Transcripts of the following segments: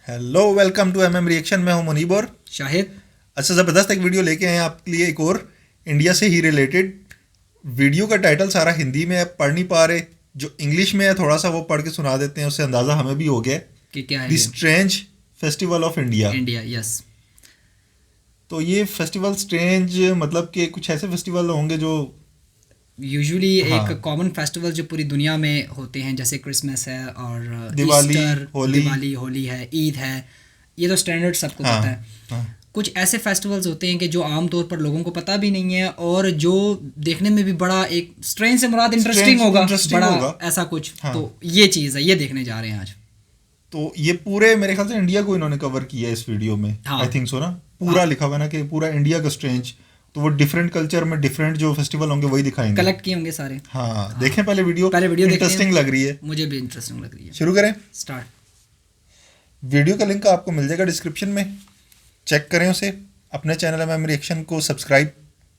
Hello, welcome to MM reaction. मैं हूं मुनीब और शाहिद। अच्छा, ज़बरदस्त एक वीडियो लेके आए हैं आपके लिए, एक और इंडिया से ही रिलेटेड। वीडियो का टाइटल सारा हिंदी में है, पढ़ नहीं पा रहे, जो इंग्लिश में है थोड़ा सा वो पढ़ के सुना देते हैं, उससे अंदाज़ा हमें भी हो गया कि क्या है द ये? Strange festival of India. India, yes. तो ये फेस्टिवल स्ट्रेंज मतलब कि कुछ ऐसे फेस्टिवल होंगे जो यूजुअली एक हाँ, कॉमन फेस्टिवल जो पूरी दुनिया में होते हैं, जैसे क्रिसमस है और दिवाली, ईस्टर, होली। दिवाली, होली है, ईद है। ये तो स्टैंडर्ड सबको हाँ पता है। हाँ, कुछ ऐसे फेस्टिवल्स होते हैं कि जो आमतौर पर लोगों को पता भी नहीं है और जो देखने में भी बड़ा एक स्ट्रेंज से मुराद इंटरेस्टिंग स्ट्रेंज होगा, इंटरेस्टिंग बड़ा होगा। ऐसा कुछ। हाँ, तो ये चीज़ है, ये देखने जा रहे हैं आज। तो ये पूरे मेरे ख्याल से इंडिया को इन्होंने कवर किया है इस वीडियो में। आई हाँ, थिंक सो ना, पूरा हाँ, लिखा हुआ है ना कि पूरा इंडिया का स्ट्रेंज। तो वो डिफरेंट कल्चर में डिफरेंट जो फेस्टिवल होंगे वही दिखाएंगे। कलेक्ट किए होंगे सारे। हाँ, हाँ, देखें पहले वीडियो, पहले वीडियो देखते इंटरेस्टिंग हैं। लग रही है। मुझे भी इंटरेस्टिंग लग रही है। शुरू करें। स्टार्ट। वीडियो का लिंक आपको मिल जाएगा डिस्क्रिप्शन में, चेक करें उसे। अपने चैनल में रिएक्शन को सब्सक्राइब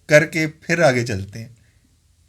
करके फिर आगे चलते हैं।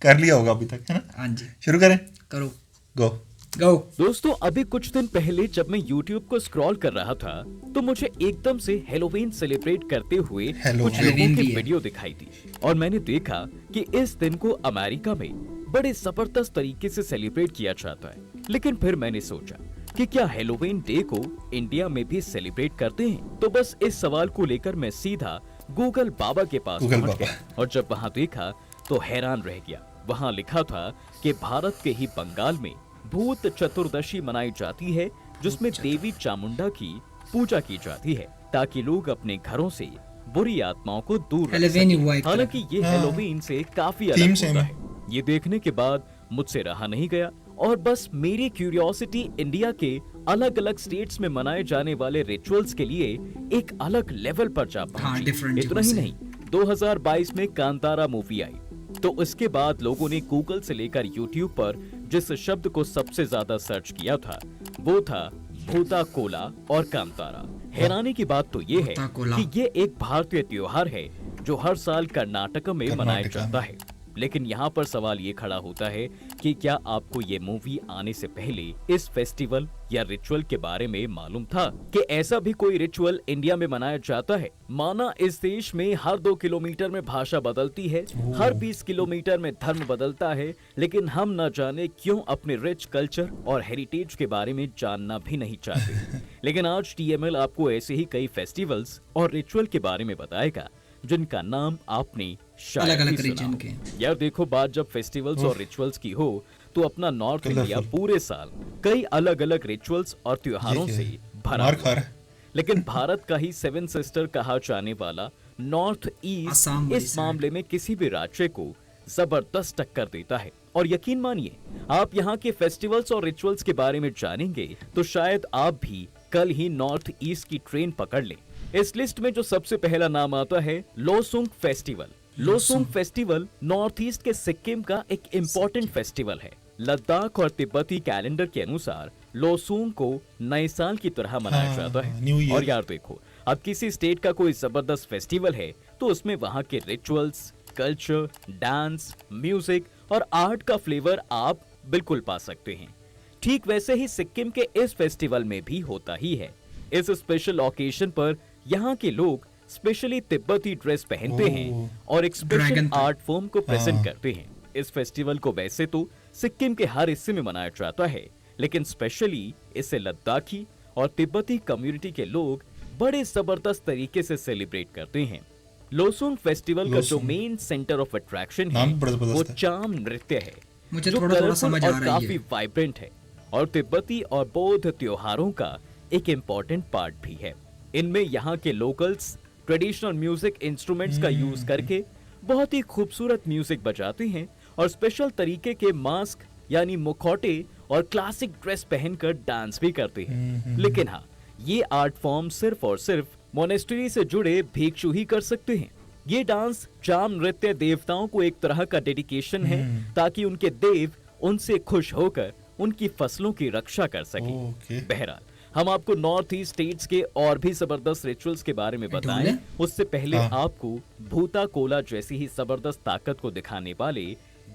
कर लिया होगा अभी तक, है ना? हाँ जी, शुरू करें। करो। गो। गो। दोस्तों, अभी कुछ दिन पहले जब मैं YouTube को स्क्रॉल कर रहा था तो मुझे एकदम से हेलोवीन सेलिब्रेट करते हुए कुछ हेलोवीन लोगों भी की है। वीडियो दिखाई दी और मैंने देखा कि इस दिन को अमेरिका में बड़े जबरदस्त तरीके से सेलिब्रेट किया जाता है। लेकिन फिर मैंने सोचा कि क्या हेलोवीन डे को इंडिया में भी सेलिब्रेट करते हैं? तो बस इस सवाल को लेकर मैं सीधा गूगल बाबा के पास गूगल पहुंच बाबा। गया और जब वहां देखा तो हैरान रह गया। वहां लिखा था कि भारत के ही बंगाल में भूत चतुर्दशी मनाई जाती है, जिसमें देवी चामुंडा की पूजा की जाती है ताकि लोग अपने घरों से बुरी आत्माओं को दूर रख हेलोवीन ही हुआ सकें। एक तरह हालांकि ये हाँ, हेलोवीन से काफी थीम अलग सेम होता है। है। ये देखने के बाद मुझसे रहा नहीं गया और बस मेरी क्यूरियोसिटी इंडिया के अलग अलग स्टेट्स में मनाए जाने वाले रिचुअल्स के लिए एक अलग लेवल पर जा हाँ, पहुंची। डिफरेंट इतना ही नहीं, 2022 में कांतारा मूवी आई तो इसके बाद लोगों ने गूगल से लेकर यूट्यूब पर जिस शब्द को सबसे ज्यादा सर्च किया था वो था भूता कोला और कांतारा। हैरानी की बात तो ये है भूता कोला। कि ये एक भारतीय त्योहार है जो हर साल कर्नाटक में मनाया कर्नाटका जाता है। लेकिन यहाँ पर सवाल ये खड़ा होता है कि क्या आपको ये मूवी आने से पहले इस फेस्टिवल या रिचुअल के बारे में मालूम था कि ऐसा भी कोई रिचुअल इंडिया में मनाया जाता है? माना इस देश में हर 2 किलोमीटर में भाषा बदलती है, हर 20 किलोमीटर में धर्म बदलता है, लेकिन हम न जाने क्यों अपने रिच कल्चर और हेरिटेज के बारे में जानना भी नहीं चाहते। लेकिन आज टीएमएल आपको ऐसे ही कई फेस्टिवल्स और रिचुअल के बारे में बताएगा जिनका नाम आपने शायद अलग ही अलग सुना रीजन हो। के। यार देखो, बात जब फेस्टिवल्स और रिचुअल्स की हो तो अपना नॉर्थ इंडिया Colourful। पूरे साल कई अलग अलग रिचुअल्स और त्योहारों ये से क्या है? भरा मार हुआ खा है। रहा है। लेकिन भारत का ही सेवन सिस्टर कहा जाने वाला नॉर्थ ईस्ट असम वाली इस साइड। मामले में किसी भी राज्य को जबरदस्त टक्कर देता है। और यकीन मानिए, आप यहाँ के फेस्टिवल्स और रिचुअल्स के बारे में जानेंगे तो शायद आप भी कल ही नॉर्थ ईस्ट की ट्रेन पकड़ लें। इस लिस्ट में जो सबसे पहला नाम आता है Losoong festival. Losoong festival north east के सिक्किम का एक इम्पोर्टेंट फेस्टिवल है। लद्दाख और तिब्बती कैलेंडर के अनुसार लोसुंग को नए साल की तरह मनाया जाता हाँ, है। New year. और यार देखो, अब किसी स्टेट का कोई जबरदस्त फेस्टिवल है तो उसमें वहाँ के रिचुअल्स, कल्चर, डांस, म्यूजिक और आर्ट का फ्लेवर आप बिल्कुल पा सकते हैं। ठीक वैसे ही सिक्किम के इस फेस्टिवल में भी होता ही है। इस स्पेशल ओकेजन पर यहाँ के लोग स्पेशली तिब्बती ड्रेस पहनते हैं और एक स्पेशल ड्रैगन पर। आर्ट फॉर्म को प्रेजेंट हाँ। करते हैं। इस फेस्टिवल को वैसे तो सिक्किम के हर हिस्से में मनाया जाता है, लेकिन स्पेशली इसे लद्दाखी और तिब्बती कम्युनिटी के लोग बड़े जबरदस्त तरीके से सेलिब्रेट करते हैं। लोसुंग फेस्टिवल का जो Losoong. Main centre of attraction है नाम भी बड़ा वो जबरदस्त है। चाम नृत्य है, मुझे जो थोड़ा थोड़ा कलरफुल समझ आ और रहा है काफी ये। वाइब्रेंट है और तिब्बती और बौद्ध त्योहारों का एक इम्पोर्टेंट पार्ट भी है। इनमें यहाँ के लोकल्स ट्रेडिशनल म्यूजिक इंस्ट्रूमेंट्स का यूज करके बहुत ही खूबसूरत म्यूजिक बजाते हैं और स्पेशल तरीके के मास्क यानी मुखौटे और क्लासिक ड्रेस पहनकर डांस भी करते हैं। लेकिन हाँ, ये आर्ट फॉर्म सिर्फ और सिर्फ मोनेस्ट्री से जुड़े भिक्षु ही कर सकते हैं। ये डांस चाम नृत्य देवताओं को एक तरह का डेडिकेशन है ताकि उनके देव उनसे खुश होकर उनकी फसलों की रक्षा कर सके। ओके। बहरहाल, हम आपको नॉर्थ ईस्ट स्टेट्स के और भी जबरदस्त रिचुअल्स के बारे में बताएं, ढोले? उससे पहले हाँ। आपको भूता कोला जैसी ही जबरदस्त ताकत को दिखाने वाले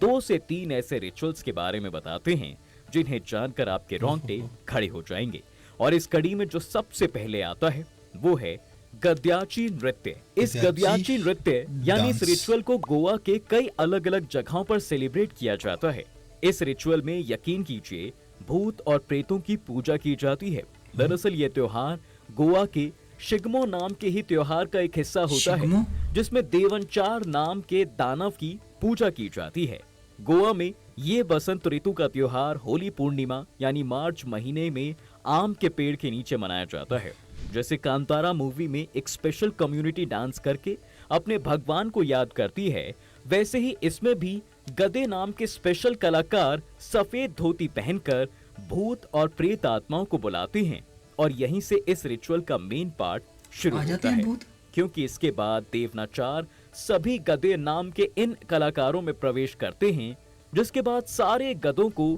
2 से 3 ऐसे रिचुअल्स के बारे में बताते हैं जिन्हें जानकर आपके रोंगटे खड़े हो जाएंगे। और इस कड़ी में जो सबसे पहले आता है वो है गद्याची नृत्य। इस गद्याची नृत्य यानी इस डांस। रिचुअल को गोवा के कई अलग अलग जगहों पर सेलिब्रेट किया जाता है। इस रिचुअल में यकीन कीजिए भूत और प्रेतों की पूजा की जाती है। दरअसल ये त्योहार गोवा के शिग्मो नाम के ही त्योहार का एक हिस्सा होता शिग्मो? है, जिसमें देवनचार नाम के दानव की पूजा की जाती है। गोवा में ये बसंत ऋतु का त्योहार होली पूर्णिमा यानी मार्च महीने में आम के पेड़ के नीचे मनाया जाता है। जैसे कांतारा मूवी में एक स्पेशल कम्युनिटी डांस करके अपने भगवान को याद करती है, वैसे ही इसमें भी गधे नाम के स्पेशल कलाकार सफेद धोती पहनकर भूत और प्रेत आत्माओं को बुलाते हैं और यहीं से इस रिचुअल का मेन पार्ट शुरू आ जाते होता हैं है। भूत? क्योंकि इसके बाद देवनाचार सभी गधे नाम के इन कलाकारों में प्रवेश करते हैं, जिसके बाद सारे गधों को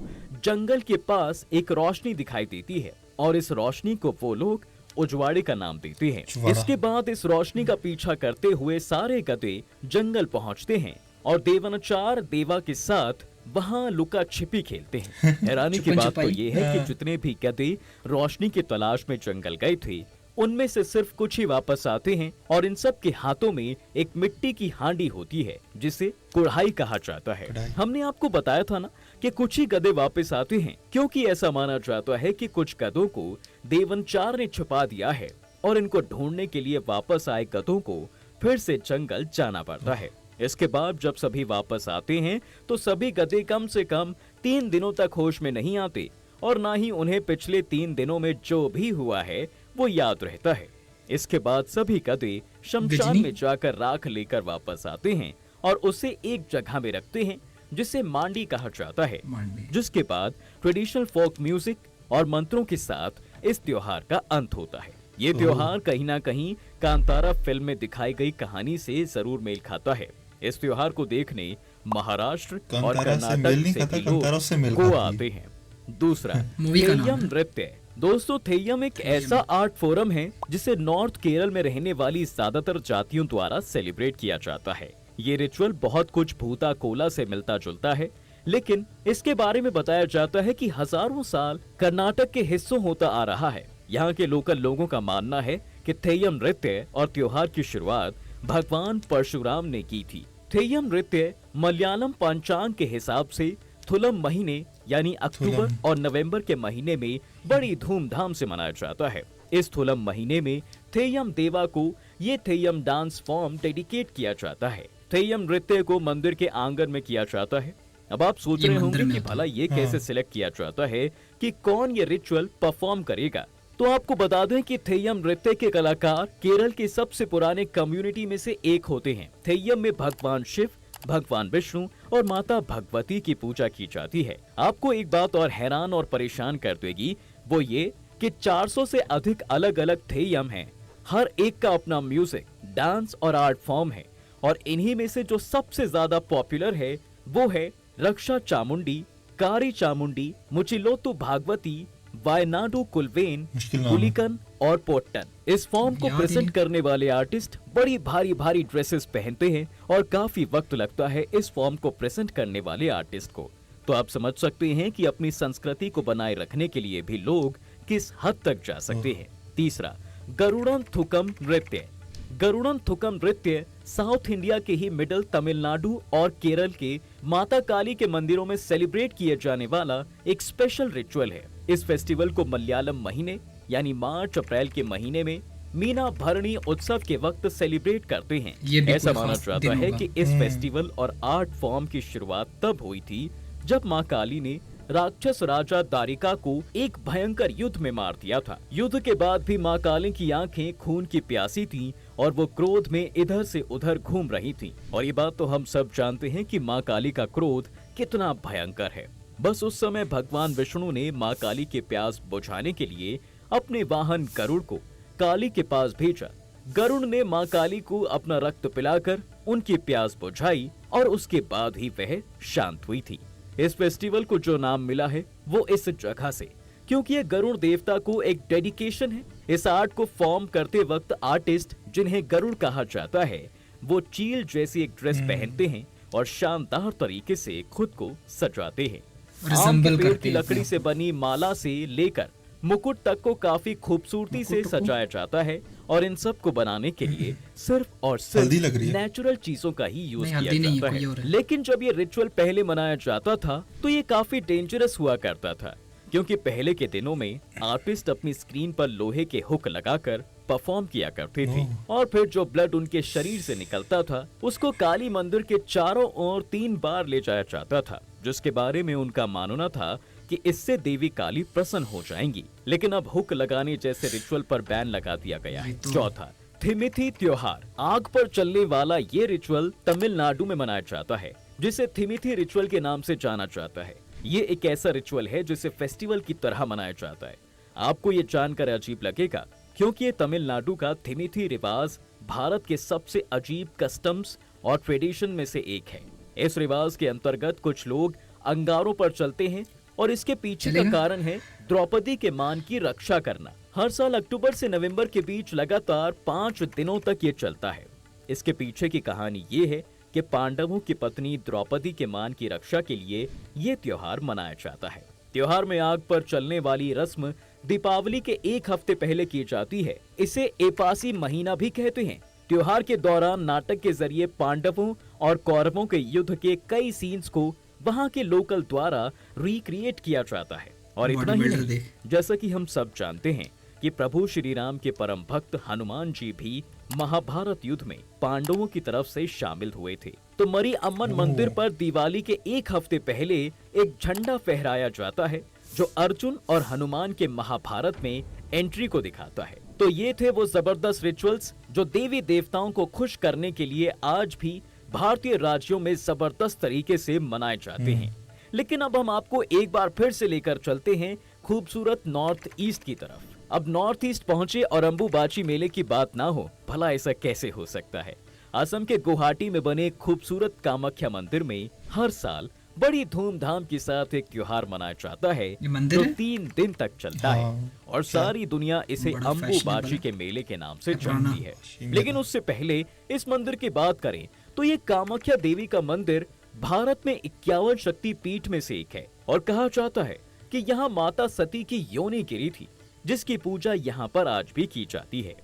जंगल के पास एक रोशनी दिखाई देती है और इस रोशनी को वो लोग उजवाड़े का नाम देते हैं। उजवाड़ा। इसके बाद इस रोशनी का पीछा करते हुए सारे गधे जंगल पहुंचते हैं और देवनाचार देवा के साथ वहां लुका छिपी खेलते हैं। हैरानी की छुपन बात तो छुपाई। ये है कि जितने भी गधे रोशनी की तलाश में जंगल गए थे, उनमें से सिर्फ कुछ ही वापस आते हैं और इन सब के हाथों में एक मिट्टी की हांडी होती है जिसे कुढ़ाई कहा जाता है। कुढ़ाई। हमने आपको बताया था ना कि कुछ ही गधे वापस आते हैं, क्योंकि ऐसा माना जाता है कि कुछ गधों को देवनचार ने छुपा दिया है और इनको ढूंढने के लिए वापस आए गधों को फिर से जंगल जाना पड़ता है। इसके बाद जब सभी वापस आते हैं तो सभी गधे कम से कम 3 दिनों तक होश में नहीं आते और ना ही उन्हें पिछले 3 दिनों में जो भी हुआ है वो याद रहता है। इसके बाद सभी गधे शमशान बिजली? में जाकर राख लेकर वापस आते हैं और उसे एक जगह में रखते हैं जिसे मांडी कहा जाता है, मांडी। जिसके बाद ट्रेडिशनल फोक म्यूजिक और मंत्रों के साथ इस त्योहार का अंत होता है। ये त्योहार कहीं ना कहीं कांतारा फिल्म में दिखाई गई कहानी से जरूर मेल खाता है। इस त्योहार को देखने महाराष्ट्र और कांतारा से मेल कर्नाटक नहीं से खाता, भी कांतारा से मेल लोग गोवा खाती आते हैं। दूसरा मूवी का नाम थेय्यम है। नृत्य। दोस्तों थेय्यम एक ऐसा आर्ट फोरम है जिसे नॉर्थ केरल में रहने वाली ज्यादातर जातियों द्वारा सेलिब्रेट किया जाता है। ये रिचुअल बहुत कुछ भूता कोला से मिलता जुलता है, लेकिन इसके बारे में बताया जाता है कि हजारों साल कर्नाटक के हिस्सों होता आ रहा है। यहाँ के लोकल लोगों का मानना है कि थेय्यम नृत्य और त्योहार की शुरुआत भगवान परशुराम ने की थी। थेय्यम नृत्य मलयालम पंचांग के हिसाब से थुलम महीने यानी अक्टूबर थुलम। और नवंबर के महीने में बड़ी धूमधाम से मनाया जाता है। इस थुलम महीने में थेय्यम देवा को ये थेय्यम डांस फॉर्म डेडिकेट किया जाता है। थेय्यम नृत्य को मंदिर के आंगन में किया जाता है। अब आप सोच ये रहे मंदिर होंगे में कि होता भला है। ये कैसे सिलेक्ट किया जाता है कि कौन ये रिचुअल परफॉर्म करेगा। तो आपको बता दें कि थेय्यम नृत्य के कलाकार केरल के सबसे पुराने कम्युनिटी में से एक होते हैं। थेय्यम में भगवान शिव, भगवान विष्णु और माता भगवती की पूजा की जाती है। आपको एक बात और हैरान और परेशान कर देगी, वो ये कि 400 से अधिक अलग अलग थेय्यम हैं। हर एक का अपना म्यूजिक, डांस और आर्ट फॉर्म है और इन्हीं में से जो सबसे ज्यादा पॉपुलर है वो है रक्षा चामुंडी, कारी चामुंडी, मुचिलोतु भागवती, वायनाडु कुलवेन, मुश्किल नाम है। पुलिकन और पोट्टन। इस फॉर्म को याद ही प्रेजेंट नहीं। करने वाले आर्टिस्ट बड़ी भारी भारी ड्रेसेस पहनते हैं और काफी वक्त लगता है इस फॉर्म को प्रेजेंट करने वाले आर्टिस्ट को। तो आप समझ सकते हैं कि अपनी संस्कृति को बनाए रखने के लिए भी लोग किस हद तक जा सकते हैं। तीसरा, गरुड़न थुकम नृत्य। गरुड़न थुकम नृत्य साउथ इंडिया के ही मिडिल तमिलनाडु और केरल के माता काली के मंदिरों में सेलिब्रेट किए जाने वाला एक स्पेशल रिचुअल है। इस फेस्टिवल को मलयालम महीने यानी मार्च अप्रैल के महीने में मीना भरणी उत्सव के वक्त सेलिब्रेट करते हैं। ये भी ऐसा कोई माना खास जाता दिन है होगा। कि इस फेस्टिवल और आर्ट फॉर्म की शुरुआत तब हुई थी जब माँ काली ने राक्षस राजा दारिका को एक भयंकर युद्ध में मार दिया था। युद्ध के बाद भी माँ काली की आंखें खून की प्यासी थीं और वो क्रोध में इधर से उधर घूम रही थीं। और ये बात तो हम सब जानते हैं कि माँ काली का क्रोध कितना भयंकर है। बस उस समय भगवान विष्णु ने माँ काली के प्यास बुझाने के लिए अपने वाहन गरुड़ को काली के पास भेजा। गरुड़ ने माँ काली को अपना रक्त पिलाकर उनकी प्यास बुझाई और उसके बाद ही वह शांत हुई थी। इस फेस्टिवल को जो नाम मिला है वो इस जगह से, क्योंकि ये गरुड़ देवता को एक डेडिकेशन है। इस आर्ट को फॉर्म करते वक्त आर्टिस्ट, जिन्हें गरुड़ कहा जाता है, वो चील जैसी एक ड्रेस पहनते हैं और शानदार तरीके से खुद को सजाते हैं। आम के रिजेंबल पेड़ करते की हैं लकड़ी अपने से बनी माला से लेकर मुकुट तक को काफी खूबसूरती से मुकुट को? सजाया जाता है और इन सब को बनाने के लिए सिर्फ और हल्दी सिर्फ लग रही है। नेचुरल चीजों का ही यूज नहीं, किया हल्दी नहीं है, जाता कोई और है। है। लेकिन जब ये रिचुअल पहले मनाया जाता था तो ये काफी डेंजरस हुआ करता था, क्योंकि पहले के दिनों में आर्टिस्ट अपनी स्क्रीन पर लोहे के हुक लगाकर परफॉर्म किया करते थे और फिर जो ब्लड उनके शरीर से निकलता था उसको काली मंदिर के चारों ओर 3 बार ले जाया जाता था, जिसके बारे में उनका मानना था कि इससे देवी काली प्रसन्न हो जाएंगी। लेकिन अब हुक लगाने जैसे रिचुअल पर बैन लगा दिया गया है। चौथा, थिमिथी त्योहार। आग पर चलने वाला ये रिचुअल तमिलनाडु में मनाया जाता है, जिसे थिमिथी रिचुअल के नाम से जाना जाता है। ये एक ऐसा रिचुअल है जिसे फेस्टिवल की तरह मनाया जाता है। आपको ये जानकर अजीब लगेगा, क्योंकि ये तमिलनाडु का थिमिथी रिवाज भारत के सबसे अजीब कस्टम्स और ट्रेडिशन में से एक है। इस रिवाज के अंतर्गत कुछ लोग अंगारों पर चलते हैं और इसके पीछे का चलेगा? कारण है द्रौपदी के मान की रक्षा करना। हर साल अक्टूबर से नवंबर के बीच लगातार 5 दिनों तक ये चलता है। इसके पीछे की कहानी ये है कि पांडवों की पत्नी द्रौपदी के मान की रक्षा के लिए ये त्योहार मनाया जाता है। त्योहार में आग पर चलने वाली रस्म दीपावली के 1 हफ्ते पहले की जाती है। इसे एपासी महीना भी कहते हैं। त्योहार के दौरान नाटक के जरिए पांडवों और कौरवों के युद्ध के कई सीन्स को वहां के लोकल द्वारा रिक्रिएट किया जाता है। और इतना ही Bodybuilder नहीं, देख। जैसा कि हम सब जानते हैं कि प्रभु श्री राम के परम भक्त हनुमान जी भी महाभारत युद्ध में पांडवों की तरफ से शामिल हुए थे। तो मरी अम्मन मंदिर पर दिवाली के 1 हफ्ते पहले एक झंडा फहराया जाता है जो अर्जुन और हनुमान के महाभारत में एंट्री को दिखाता है। तो ये थे वो जबरदस्त रिचुअल्स जो देवी देवताओं को खुश करने के लिए आज भी भारतीय राज्यों में जबरदस्त तरीके से मनाए जाते हैं। लेकिन अब हम आपको एक बार फिर से लेकर चलते हैं खूबसूरत नॉर्थ ईस्ट की तरफ। अब नॉर्थ ईस्ट पहुंचे और अंबुबाची मेले की बात ना हो, भला ऐसा कैसे हो सकता है। असम के गुवाहाटी में बने खूबसूरत कामाख्या मंदिर में हर साल बड़ी धूमधाम के साथ एक त्योहार मनाया जाता है ये मंदिर जो है? 3 दिन तक चलता है हाँ, और सारी दुनिया इसे बड़ा अंबुबाची fashionable के मेले के नाम से पुराना। जानती है। लेकिन उससे पहले इस मंदिर की बात करें तो ये कामाख्या देवी का मंदिर भारत में 51 शक्ति पीठ में से एक है और कहा जाता है कि यहाँ माता सती की योनि गिरी थी, जिसकी पूजा यहाँ पर आज भी की जाती है।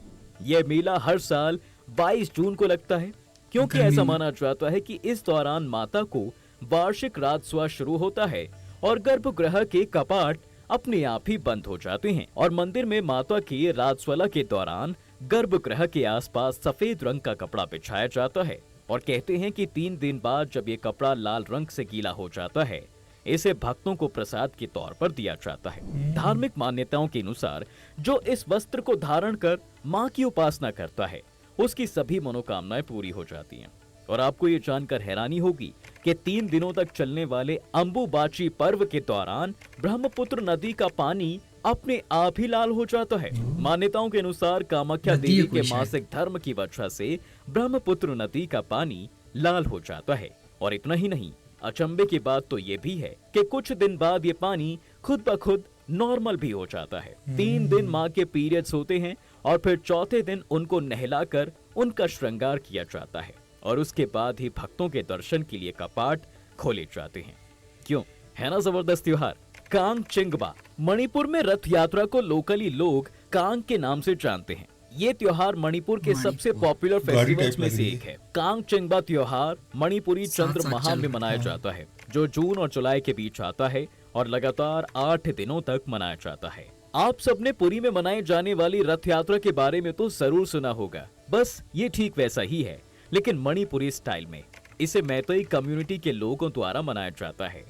यह मेला हर साल 22 जून को लगता है, क्योंकि गर्मी ऐसा में। माना जाता है कि इस दौरान माता को वार्षिक राजस्व शुरू होता है और गर्भगृह के कपाट अपने आप ही बंद हो जाते हैं और मंदिर में माता के राजस्वला के दौरान गर्भगृह के आसपास सफेद रंग का कपड़ा बिछाया जाता है और कहते हैं कि 3 दिन बाद जब ये कपड़ा लाल रंग से गीला हो जाता है, इसे भक्तों को प्रसाद के तौर पर दिया जाता है। धार्मिक मान्यताओं के अनुसार जो इस वस्त्र को धारण कर माँ की उपासना करता है, उसकी सभी मनोकामनाएं पूरी हो जाती हैं। और आपको ये जानकर हैरानी होगी कि 3 दिनों तक चलने वाले अंबुबाची पर्व के दौरान ब्रह्मपुत्र नदी का पानी अपने आप ही लाल हो जाता है। मान्यताओं के अनुसार कामाख्या नदी है देवी कोई के शायद। मासिक धर्म की वजह से ब्रह्मपुत्र नदी का पानी लाल हो जाता है। और इतना ही नहीं, अचंभे की बात तो ये भी है कि कुछ दिन बाद ये पानी खुद ब खुद नॉर्मल भी हो जाता है। 3 दिन माँ के पीरियड्स होते हैं और फिर चौथे दिन उनको नहलाकर उनका श्रृंगार किया जाता है और उसके बाद ही भक्तों के दर्शन के लिए कपाट खोले जाते हैं। क्यों, है ना जबरदस्त त्योहार। कांग चिंगबा। मणिपुर में रथ यात्रा को लोकली लोग कांग के नाम से जानते हैं। ये त्योहार मणिपुर के सबसे पॉपुलर गाड़ी फेस्टिवल्स टाइप में लग से रही एक है। कांग चिंगबा त्योहार मणिपुरी चंद्र साथ-साथ माह चल में रहा मनाया जाता है, जो जून और जुलाई के बीच आता है और लगातार 8 दिनों तक मनाया जाता है। आप सबने पुरी में मनाई जाने वाली रथ यात्रा के बारे में तो जरूर सुना होगा। बस ये ठीक वैसा ही है, लेकिन मणिपुरी स्टाइल में। इसे मैतेई कम्युनिटी के लोगों द्वारा मनाया जाता है।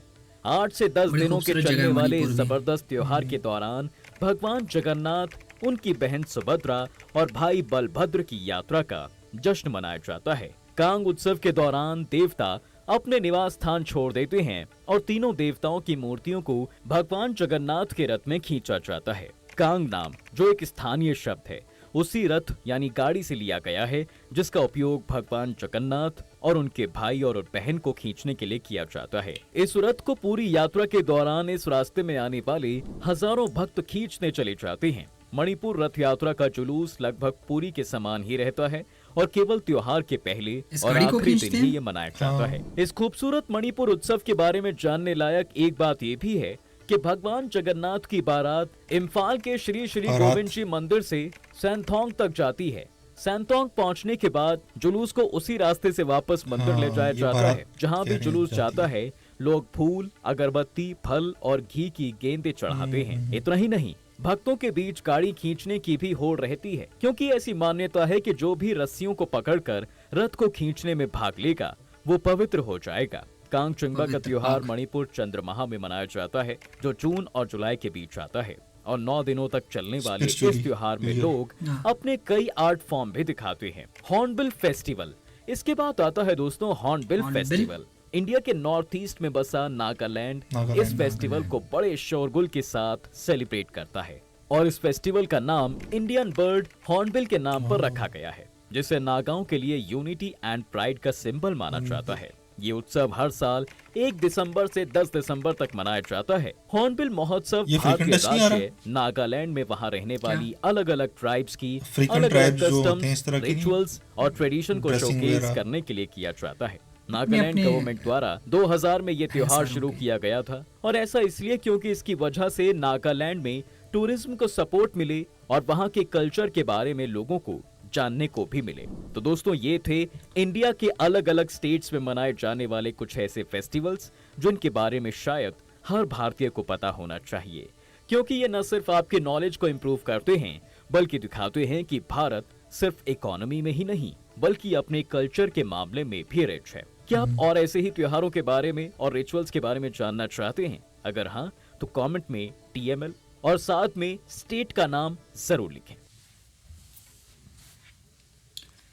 8 से 10 बड़ी दिनों के खूबसूरत जगह चलने है वाले मणिपुर इस भी। जबरदस्त त्योहार के दौरान भगवान जगन्नाथ, उनकी बहन सुभद्रा और भाई बलभद्र की यात्रा का जश्न मनाया जाता है। कांग उत्सव के दौरान देवता अपने निवास स्थान छोड़ देते हैं और तीनों देवताओं की मूर्तियों को भगवान जगन्नाथ के रथ में खींचा जाता है। कांग नाम, जो एक स्थानीय शब्द है, उसी रथ यानी गाड़ी से लिया गया है जिसका उपयोग भगवान जगन्नाथ और उनके भाई और बहन को खींचने के लिए किया जाता है। इस रथ को पूरी यात्रा के दौरान इस रास्ते में आने वाले हजारों भक्त खींचने चले जाते हैं। मणिपुर रथ यात्रा का जुलूस लगभग पूरी के समान ही रहता है और केवल त्योहार के पहले इस और गाड़ी को आखिरी खींचते दिन ही हैं? ये मनाया जाता हाँ। है। इस खूबसूरत मणिपुर उत्सव के बारे में जानने लायक एक बात ये भी है कि भगवान जगन्नाथ की बारात इम्फाल के श्री श्री बारात। गोविंद जी मंदिर से सैंथोंग तक जाती है। सैंथोंग पहुंचने के बाद जुलूस को उसी रास्ते से वापस मंदिर ले जाया ये जाता बारात है। जहां भी कह रहे हैं जुलूस जाती जाता है, लोग फूल, अगरबत्ती, फल और घी की गेंदें चढ़ाते हैं। इतना ही नहीं, भक्तों के बीच गाड़ी खींचने की भी होड़ रहती है, क्योंकि ऐसी मान्यता है कि जो भी रस्सियों को पकड़कर रथ को खींचने में भाग लेगा वो पवित्र हो जाएगा। कांगचिंबा का पवित्र त्योहार आग। मणिपुर चंद्रमाह में मनाया जाता है, जो जून और जुलाई के बीच आता है, और 9 दिनों तक चलने वाले इस Spiritually, त्योहार में yeah. लोग अपने कई आर्ट फॉर्म भी दिखाते हैं। हॉर्नबिल फेस्टिवल, इसके बाद आता है दोस्तों हॉर्नबिल हॉर्नबिल? फेस्टिवल। इंडिया के नॉर्थ ईस्ट में बसा नागालैंड नागालैंड, इस फेस्टिवल को बड़े शोरगुल के साथ सेलिब्रेट करता है, और इस फेस्टिवल का नाम इंडियन बर्ड हॉर्नबिल के नाम पर रखा गया है, जिसे नागाओं के लिए यूनिटी एंड प्राइड का सिंबल माना जाता है। ये उत्सव हर साल 1 दिसंबर से 10 दिसंबर तक मनाया जाता है। हॉर्नबिल महोत्सव ये भारतीय frequent नहीं आ रहा? राज्य नागालैंड में वहां रहने वाली अलग अलग ट्राइब्स की Frequent अलग अलग tribes जो होते हैं इस तरह कस्टम्स, की नहीं? रिचुअल्स और ट्रेडिशन को Dressing शोकेस वगैरह। करने के लिए किया जाता है। नागालैंड अपने- गवर्नमेंट द्वारा 2000 में ये त्योहार ऐसा शुरू होके। किया गया था, और ऐसा इसलिए क्योंकि इसकी वजह से नागालैंड में टूरिज्म को सपोर्ट मिले और वहां के कल्चर के बारे में लोगों को जानने को भी मिले। तो दोस्तों, ये थे इंडिया के अलग अलग स्टेट्स में मनाए जाने वाले कुछ ऐसे फेस्टिवल्स जिनके बारे में शायद हर भारतीय को पता होना चाहिए, क्योंकि ये न सिर्फ आपके नॉलेज को इम्प्रूव करते हैं, बल्कि दिखाते हैं कि भारत सिर्फ इकोनॉमी में ही नहीं बल्कि अपने कल्चर के मामले में भी रिच है। क्या आप और ऐसे ही त्योहारों के बारे में और रिचुअल्स के बारे में जानना चाहते हैं? अगर हाँ, तो कमेंट में TML और साथ में स्टेट का नाम जरूर लिखें।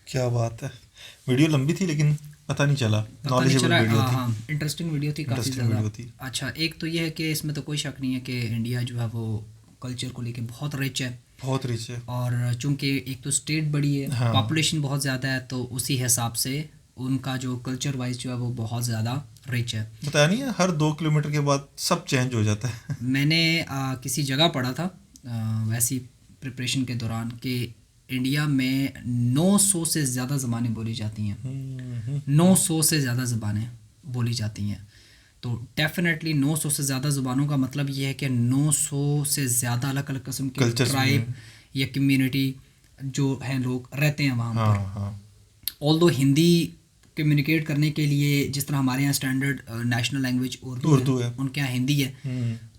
क्या बात है। वीडियो लंबी थी लेकिन पता नहीं चला, पता नहीं नॉलेजेबल चला। वीडियो थी। हाँ, इंटरेस्टिंग वीडियो थी, काफ़ी Interesting ज़्यादा। वीडियो थी। अच्छा, एक तो ये है कि इसमें तो कोई शक नहीं है कि इंडिया जो है वो कल्चर को लेके बहुत रिच है, बहुत रिच है। और चूंकि एक तो स्टेट बड़ी है, हाँ। पॉपुलेशन बहुत ज़्यादा है, तो उसी हिसाब से उनका जो कल्चर वाइज जो है वो बहुत ज़्यादा रिच है। बताया नहीं है, हर 2 किलोमीटर के बाद सब चेंज हो जाता है। मैंने किसी जगह पढ़ा था वैसी प्रिपरेशन के दौरान कि इंडिया में 900 से ज़्यादा ज़बानें बोली जाती हैं। 900 से ज़्यादा ज़बानें बोली जाती हैं, तो डेफिनेटली 900 से ज़्यादा ज़ुबानों का मतलब ये है कि 900 से ज़्यादा अलग अलग किस्म के Cultures ट्राइब या कम्युनिटी जो हैं लोग रहते हैं वहाँ हाँ पर। हाँ ऑल्दो हिंदी कम्युनिकेट करने के लिए जिस तरह हमारे यहाँ स्टैंडर्ड नेशनल लैंग्वेज उर्दू है, उनके यहाँ हिंदी है,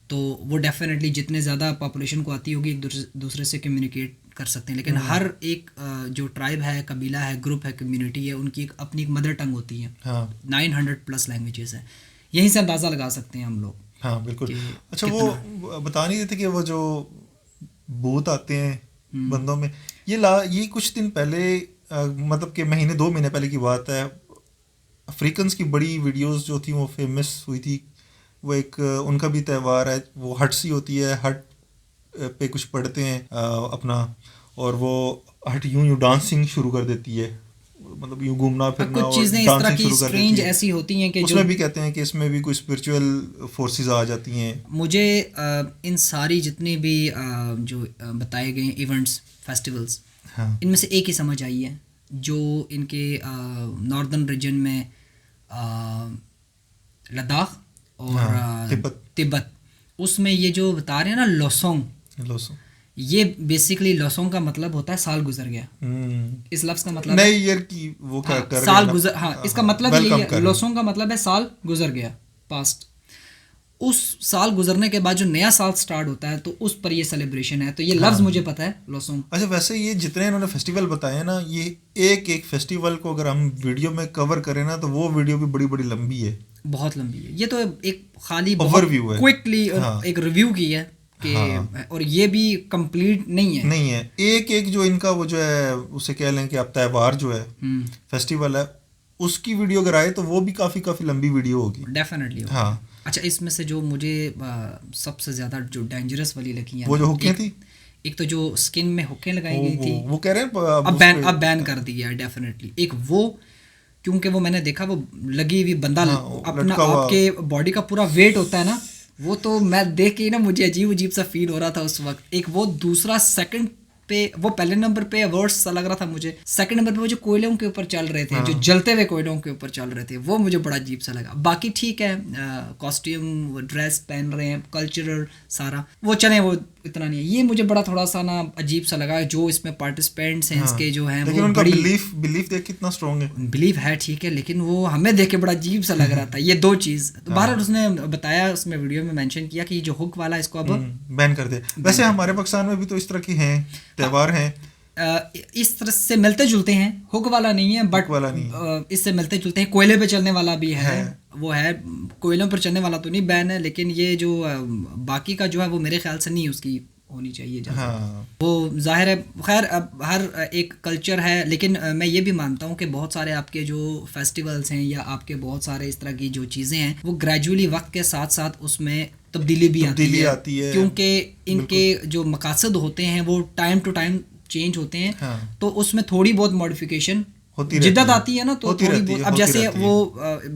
तो वो डेफिनेटली जितने ज़्यादा पॉपुलेशन को आती होगी एक दूसरे से कम्युनिकेट कर सकते हैं, लेकिन हर एक जो ट्राइब है, कबीला है, ग्रुप है, कम्युनिटी है, उनकी एक अपनी एक मदर टंग होती है। हाँ 900+ लैंग्वेजेस है, यहीं से अंदाज़ा लगा सकते हैं हम लोग। हाँ बिल्कुल। कि अच्छा, वो बता नहीं देते कि वो जो भूत आते हैं बंदों में, ये कुछ दिन पहले मतलब कि महीने 2 महीने पहले की बात है, अफ्रीकन्स की बड़ी वीडियोस जो थी वो फेमस हुई थी। वो एक उनका भी त्यौहार है, वो हट सी होती है, हट पे कुछ पढ़ते हैं अपना, और वो हट यूं डांसिंग शुरू कर देती है, मतलब यूं घूमना फिरना, कुछ चीज़ें इस तरह की स्ट्रेंज ऐसी होती हैं कि उसमें जो भी कहते हैं कि इसमें भी कोई स्पिरिचुअल फोर्सेस आ जाती हैं। मुझे इन सारी जितनी भी जो बताए गए इवेंट्स, फेस्टिवल्स, हाँ इनमें से एक ही समझ आई है, जो इनके नॉर्दर्न रीजन में लद्दाख और हाँ, तिब्बत, उसमें ये जो बता रहे हैं ना लोसोंग, लोसो ये बेसिकली लोसोंग का मतलब होता है साल गुजर गया। इस लफ्ज़ का मतलब नए ईयर की वो क्या कर रहे साल हैं ना? गुजर, हाँ, इसका मतलब welcome यही कर रहे है, हैं। लोसोंग का मतलब है साल गुजर गया, पास्ट। उस साल गुजरने के बाद जो नया साल स्टार्ट होता है, तो उस पर ये सेलिब्रेशन है, तो ये लफ्ज़ मुझे पता है, लोसोंग। अच्छा, वैसे ये जितने इन्होंने फेस्टिवल बताए हैं ना, ये एक एक फेस्टिवल को अगर हम वीडियो में कवर करें ना, तो वो वीडियो भी बड़ी बड़ी लंबी है, बहुत लंबी है। ये तो एक खाली Overview है। क्विकली हाँ। एक रिव्यू की है कि हाँ। और ये भी कंप्लीट नहीं है। नहीं है, एक एक जो इनका वो जो है, उसे कह लें कि आप त्यौहार जो है, फेस्टिवल है, उसकी वीडियो अगर आए तो वो भी काफ़ी लंबी वीडियो होगी। डेफिनेटली। हाँ। अच्छा, इसमें से जो मुझे सबसे ज़्यादा जो डेंजरस वाली लगी है, वो जो हुक्कें थी, एक तो जो स्किन में हुक्कें लगाई गई थी, वो कह रहे हैं अब बैन कर दिया है डेफिनेटली। एक वो, क्योंकि वो मैंने देखा, वो लगी हुई बंदा अपना लटका हुआ। आपके बॉडी का पूरा वेट होता है ना, वो तो मैं देख के ही ना मुझे अजीब सा फील हो रहा था उस वक्त। एक वो, दूसरा सेकंड पे, वो पहले नंबर पे वर्ड्स सा लग रहा था मुझे। सेकंड नंबर पे वो जो कोयलों के ऊपर चल रहे थे, जो जलते हुए कोयलों के ऊपर चल रहे थे, वो मुझे बड़ा अजीब सा लगा। बाकी ठीक है, कॉस्ट्यूम ड्रेस पहन रहे हैं, कल्चरल सारा वो चले, वो इतना नहीं है। ये मुझे बड़ा थोड़ा सा ना अजीब सा लगा, जो इसमें पार्टिसिपेंट्स हैं इसके जो हैं, लेकिन वो उनका बड़ी बिलीफ देख कितना स्ट्रांग है। बिलीव है ठीक है, लेकिन वो हमें देख के बड़ा अजीब सा लग रहा था। ये दो चीज़ बहरहाल उसने बताया, उसमें वीडियो में मेंशन किया कि जो हुक वाला इसको अब बैन कर दे। वैसे हमारे पाकिस्तान में भी तो इस तरह की हैं त्यौहार हैं, इस तरह से मिलते जुलते हैं, हुक वाला नहीं है बट वाला नहीं इससे मिलते जुलते हैं। कोयले पे चलने वाला भी है, वो है, कोयलों पर चलने वाला तो नहीं बैन है, लेकिन ये जो बाकी का जो है वो मेरे ख्याल से नहीं उसकी होनी चाहिए ज़्यादा। वो जाहिर है, खैर अब हर एक कल्चर है, लेकिन मैं ये भी मानता हूँ कि बहुत सारे आपके जो फेस्टिवल्स हैं या आपके बहुत सारे इस तरह की जो चीज़ें हैं, वो ग्रेजुअली वक्त के साथ साथ उसमें तब्दीली भी आती है, क्योंकि इनके जो मकासद होते हैं वो टाइम टू टाइम चेंज होते हैं। तो उसमें थोड़ी बहुत मॉडिफिकेशन जिद्दत आती है ना, तो थोड़ी बहुत, अब जैसे वो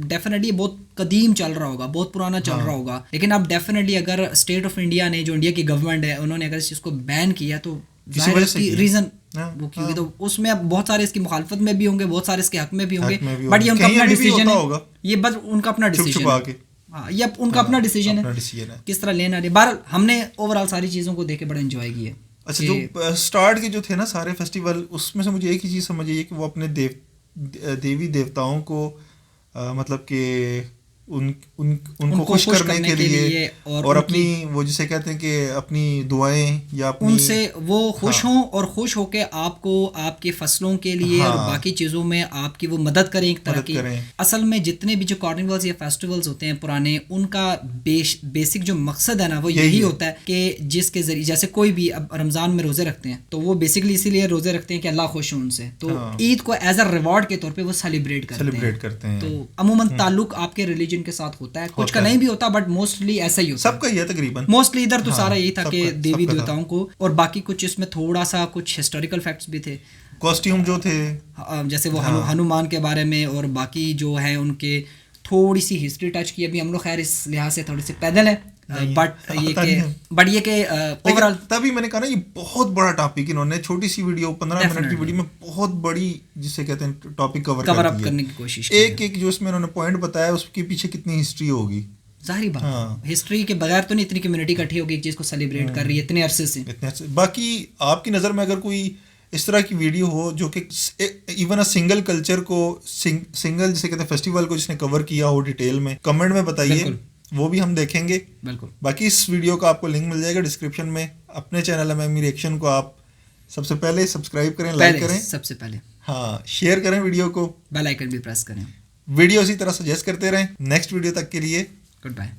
डेफिनेटली बहुत कदीम चल रहा होगा, बहुत पुराना चल रहा होगा, लेकिन अब डेफिनेटली अगर स्टेट ऑफ इंडिया ने, जो इंडिया की गवर्नमेंट है, उन्होंने अगर इस चीज़ को बैन किया तो उसकी रीजन वो क्योंकि तो उसमें अब बहुत सारे इसकी मुखालफत में भी होंगे, बहुत सारे इसके हक में भी होंगे, बट ये उनका अपना डिसीजन है, ये बस उनका अपना डिसीजन है। हाँ, ये उनका अपना डिसीजन है किस तरह लेना है। बहरहाल हमने ओवरऑल सारी चीज़ों को देख के बड़ा एंजॉय किया। अच्छा, जो स्टार्ट के जो थे ना सारे फेस्टिवल, उसमें से मुझे एक ही चीज़ समझ आई कि वो अपने देवी देवताओं को मतलब कि उनको खुश करने के लिए और अपनी, वो जिसे कहते हैं कि अपनी दुआएं या अपनी, उनसे वो खुश हों और खुश होके आपको आपके फसलों के लिए और बाकी चीज़ों में आपकी वो मदद करें एक तरह की। असल में जितने भी जो कार्निवल्स या फेस्टिवल्स होते हैं पुराने, उनका बेसिक जो मकसद है ना वो यही होता है कि जिसके जरिए, जैसे कोई भी अब रमज़ान में रोज़े रखते हैं तो वो बेसिकली इसीलिए रोज़े रखते हैं कि अल्लाह खुश हो उनसे, तो ईद को एज अ रिवॉर्ड के तौर पर वो सेलिब्रेट करते हैं। तो अमूमन ताल्लुक आपके रिलीजन के साथ होता है, कुछ का नहीं भी होता, बट मोस्टली ऐसा ही होता है, सबका ही है तकरीबन। मोस्टली इधर तो सारा यही था कि देवी देवताओं को, और बाकी कुछ इसमें थोड़ा सा कुछ हिस्टोरिकल फैक्ट्स भी थे, कॉस्ट्यूम जो थे, जैसे वो हनुमान के बारे में, और बाकी जो है उनके थोड़ी सी हिस्ट्री टच की। अभी हम लोग खैर इस लिहाज से थोड़ी सी पैदल है, बट ये के ओवरऑल, तभी मैंने कहा ना ये बहुत बड़ा टॉपिक इन्होंने छोटी सी वीडियो 15 मिनट की वीडियो में बहुत बड़ी, जिसे कहते हैं टॉपिक कवर अप करने की कोशिश की। एक जो इसमें उन्होंने पॉइंट बताया उसके पीछे कितनी हिस्ट्री होगी, जाहिर बात हिस्ट्री के बगैर तो नहीं इतनी कम्युनिटी इकट्ठी होगी एक चीज को सेलिब्रेट कर रही है इतने अरसे से। बाकी आपकी नज़र में अगर कोई इस तरह की वीडियो हो जो कि इवन अ सिंगल कल्चर को, सिंगल जिसे कहते हैं फेस्टिवल को जिसने कवर किया हो डिटेल में, कमेंट में बताइए, वो भी हम देखेंगे। बिल्कुल। बाकी इस वीडियो का आपको लिंक मिल जाएगा डिस्क्रिप्शन में। अपने चैनल एमएमई रिएक्शन को आप सबसे पहले सब्सक्राइब करें, लाइक करें, सबसे पहले हाँ शेयर करें वीडियो को, बेल आइकन भी प्रेस करें, वीडियो इसी तरह सजेस्ट करते रहें। नेक्स्ट वीडियो तक के लिए गुड बाय।